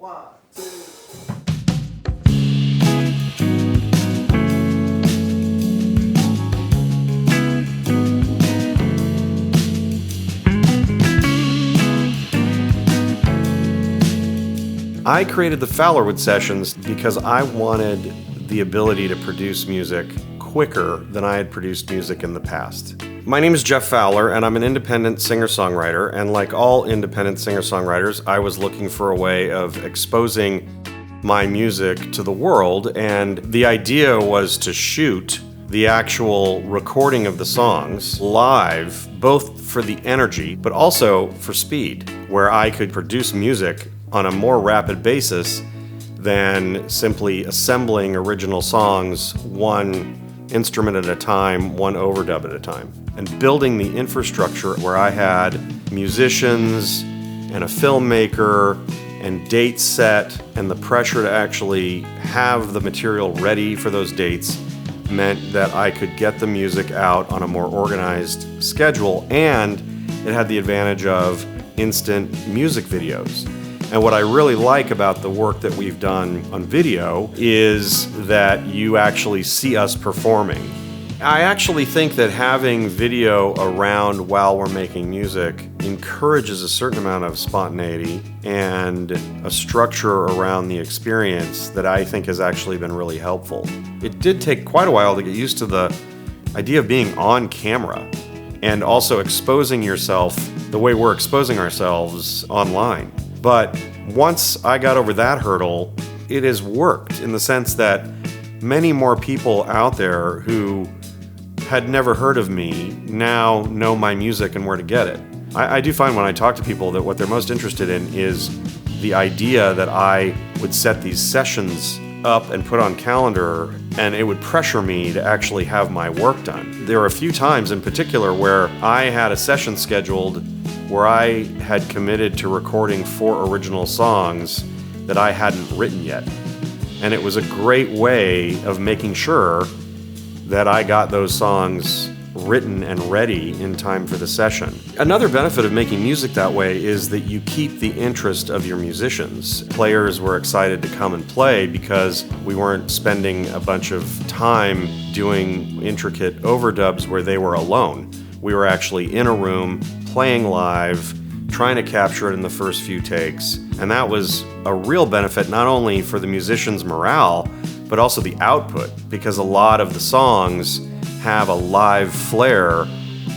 1, 2. I created the Fowlerwood sessions because I wanted the ability to produce music quicker than I had produced music in the past. My name is Jeff Fowler, and I'm an independent singer-songwriter, and like all independent singer-songwriters, I was looking for a way of exposing my music to the world, and the idea was to shoot the actual recording of the songs live, both for the energy, but also for speed, where I could produce music on a more rapid basis than simply assembling original songs one instrument at a time, one overdub at a time, and building the infrastructure where I had musicians and a filmmaker and dates set, and the pressure to actually have the material ready for those dates meant that I could get the music out on a more organized schedule, and it had the advantage of instant music videos. And what I really like about the work that we've done on video is that you actually see us performing. I actually think that having video around while we're making music encourages a certain amount of spontaneity and a structure around the experience that I think has actually been really helpful. It did take quite a while to get used to the idea of being on camera and also exposing yourself the way we're exposing ourselves online. But once I got over that hurdle, it has worked in the sense that many more people out there who had never heard of me now know my music and where to get it. I do find when I talk to people that what they're most interested in is the idea that I would set these sessions up and put on calendar, and it would pressure me to actually have my work done. There were a few times in particular where I had a session scheduled where I had committed to recording 4 original songs that I hadn't written yet. And it was a great way of making sure that I got those songs written and ready in time for the session. Another benefit of making music that way is that you keep the interest of your musicians. Players were excited to come and play because we weren't spending a bunch of time doing intricate overdubs where they were alone. We were actually in a room, playing live, trying to capture it in the first few takes. And that was a real benefit not only for the musicians' morale, but also the output, because a lot of the songs have a live flair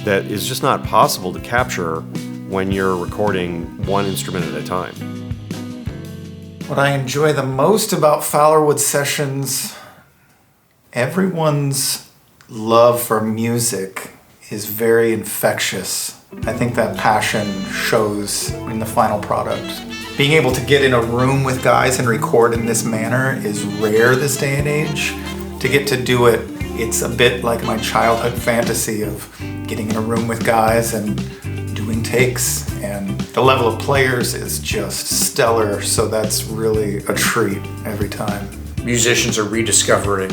that is just not possible to capture when you're recording one instrument at a time. What I enjoy the most about Fowlerwood sessions, everyone's love for music is very infectious. I think that passion shows in the final product. Being able to get in a room with guys and record in this manner is rare this day and age. To get to do it, it's a bit like my childhood fantasy of getting in a room with guys and doing takes. And the level of players is just stellar, so that's really a treat every time. Musicians are rediscovering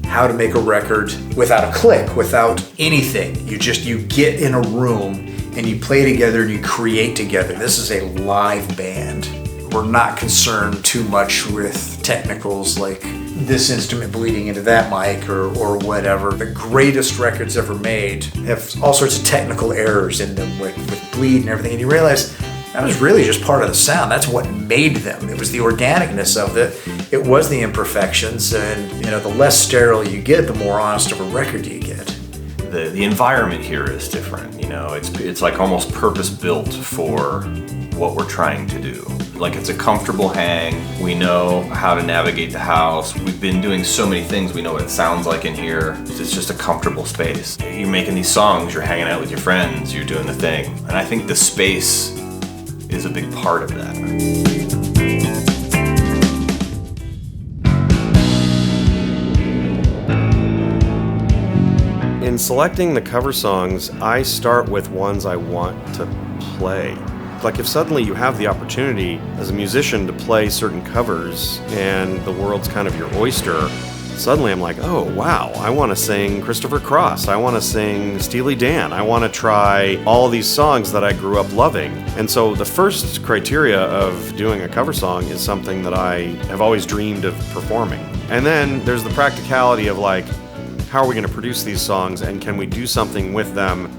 how to make a record without a click, without anything. You get in a room and you play together and you create together. This is a live band. We're not concerned too much with technicals like this instrument bleeding into that mic or whatever. The greatest records ever made have all sorts of technical errors in them with bleed and everything, and you realize that was really just part of the sound. That's what made them. It was the organicness of it. It was the imperfections, and the less sterile you get, the more honest of a record you get. The environment here is different. It's like almost purpose built for what we're trying to do. Like, it's a comfortable hang. We know how to navigate the house. We've been doing so many things. We know what it sounds like in here. It's just a comfortable space. You're making these songs, you're hanging out with your friends, you're doing the thing. And I think the space is a big part of that. In selecting the cover songs, I start with ones I want to play. Like, if suddenly you have the opportunity as a musician to play certain covers and the world's kind of your oyster, suddenly I'm like, oh wow, I want to sing Christopher Cross, I want to sing Steely Dan, I want to try all these songs that I grew up loving. And so the first criteria of doing a cover song is something that I have always dreamed of performing. And then there's the practicality of like, how are we going to produce these songs, and can we do something with them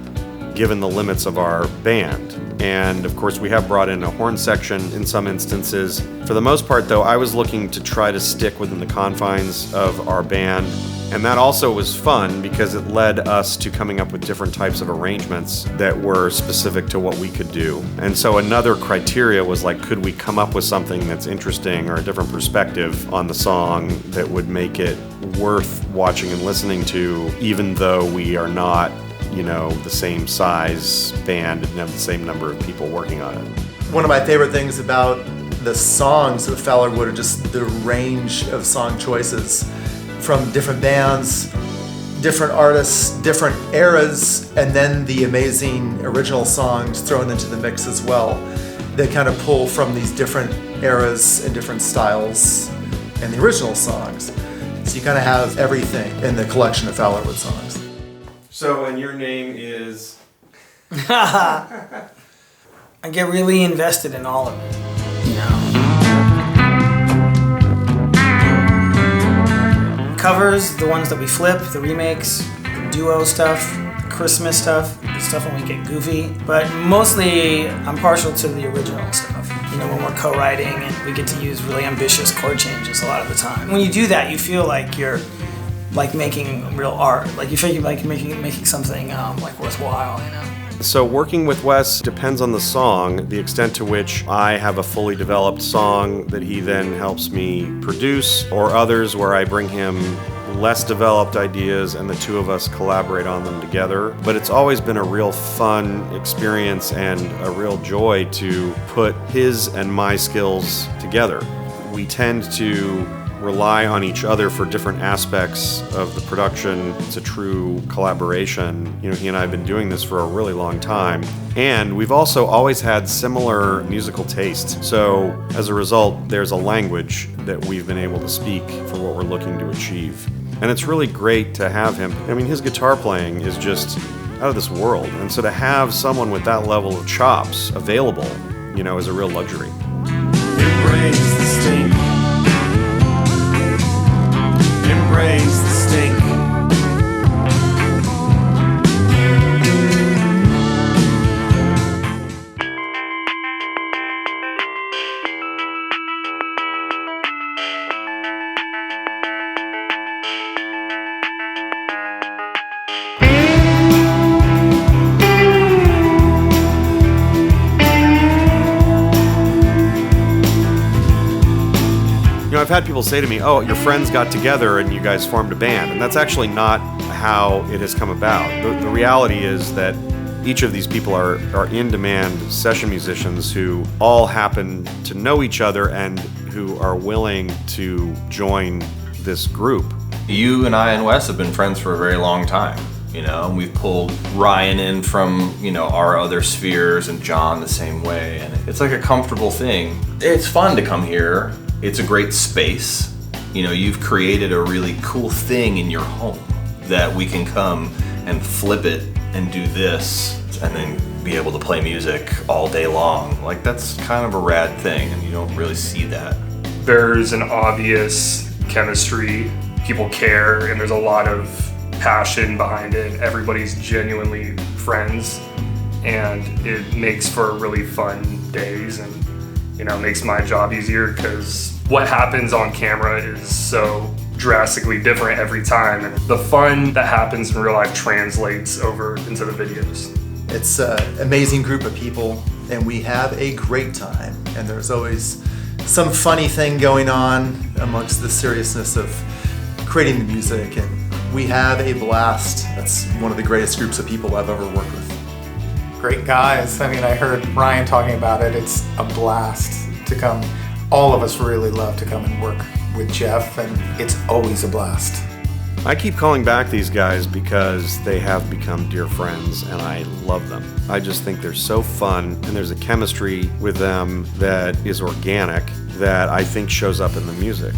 given the limits of our band? And of course we have brought in a horn section in some instances. For the most part though, I was looking to try to stick within the confines of our band, and that also was fun because it led us to coming up with different types of arrangements that were specific to what we could do. And so another criteria was like, could we come up with something that's interesting or a different perspective on the song that would make it worth watching and listening to, even though we are not, you know, the same size band and have the same number of people working on it. One of my favorite things about the songs of Fowlerwood are just the range of song choices from different bands, different artists, different eras, and then the amazing original songs thrown into the mix as well. They kind of pull from these different eras and different styles and the original songs. So you kind of have everything in the collection of Fowlerwood songs. So, and your name is? I get really invested in all of it, you know. Covers, the ones that we flip, the remakes, the duo stuff, the Christmas stuff, the stuff when we get goofy. But mostly, I'm partial to the original stuff. You know, when we're co-writing and we get to use really ambitious chord changes a lot of the time. When you do that, you feel like you're like making real art. Like you feel like making something like worthwhile, you know. So working with Wes depends on the song, the extent to which I have a fully developed song that he then helps me produce, or others where I bring him less developed ideas and the two of us collaborate on them together. But it's always been a real fun experience and a real joy to put his and my skills together. We tend to rely on each other for different aspects of the production. It's a true collaboration. You know, he and I have been doing this for a really long time. And we've also always had similar musical tastes. So as a result, there's a language that we've been able to speak for what we're looking to achieve. And it's really great to have him. I mean, his guitar playing is just out of this world. And so to have someone with that level of chops available, you know, is a real luxury. Embrace the stink. Embrace the stink. You know, I've had people say to me, oh, your friends got together and you guys formed a band. And that's actually not how it has come about. The reality is that each of these people are in-demand session musicians who all happen to know each other and who are willing to join this group. You and I and Wes have been friends for a very long time. You know, we've pulled Ryan in from, you know, our other spheres, and Jon the same way. And it's like a comfortable thing. It's fun to come here. It's a great space. You know, you've created a really cool thing in your home that we can come and flip it and do this and then be able to play music all day long. Like, that's kind of a rad thing, and you don't really see that. There's an obvious chemistry. People care, and there's a lot of passion behind it. Everybody's genuinely friends, and it makes for really fun days, and you know, makes my job easier because what happens on camera is so drastically different every time, and the fun that happens in real life translates over into the videos. It's an amazing group of people, and we have a great time, and there's always some funny thing going on amongst the seriousness of creating the music, and we have a blast. That's one of the greatest groups of people I've ever worked with. Great guys. I mean, I heard Ryan talking about it. It's a blast to come. All of us really love to come and work with Jeff, and it's always a blast. I keep calling back these guys because they have become dear friends and I love them. I just think they're so fun, and there's a chemistry with them that is organic that I think shows up in the music.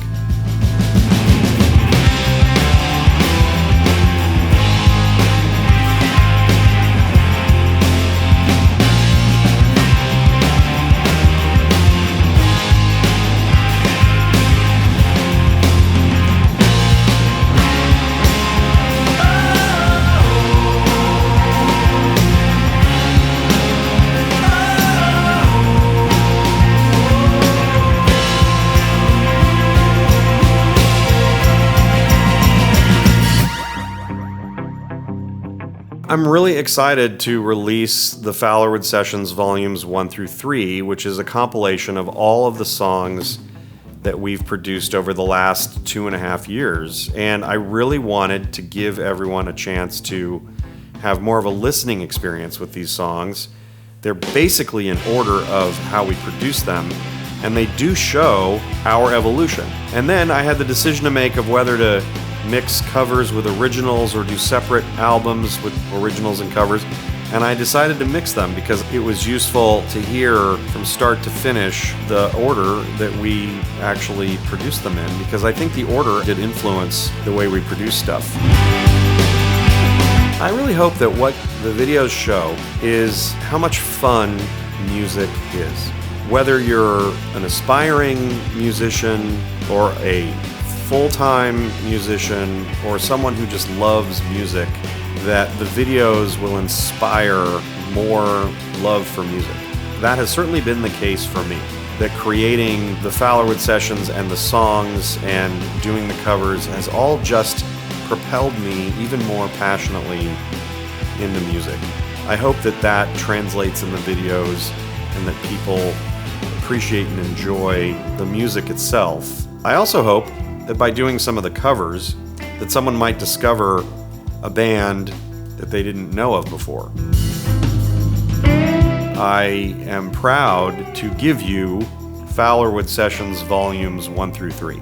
I'm really excited to release the Fowlerwood Sessions Volumes 1 through 3, which is a compilation of all of the songs that we've produced over the last 2.5 years. And I really wanted to give everyone a chance to have more of a listening experience with these songs. They're basically in order of how we produce them, and they do show our evolution. And then I had the decision to make of whether to mix covers with originals or do separate albums with originals and covers. And I decided to mix them because it was useful to hear from start to finish the order that we actually produced them in, because I think the order did influence the way we produce stuff. I really hope that what the videos show is how much fun music is. Whether you're an aspiring musician or a full-time musician or someone who just loves music, that the videos will inspire more love for music. That has certainly been the case for me. That creating the Fowlerwood Sessions and the songs and doing the covers has all just propelled me even more passionately into music. I hope that that translates in the videos and that people appreciate and enjoy the music itself. I also hope that by doing some of the covers, that someone might discover a band that they didn't know of before. I am proud to give you Fowlerwood Sessions Volumes 1 through 3.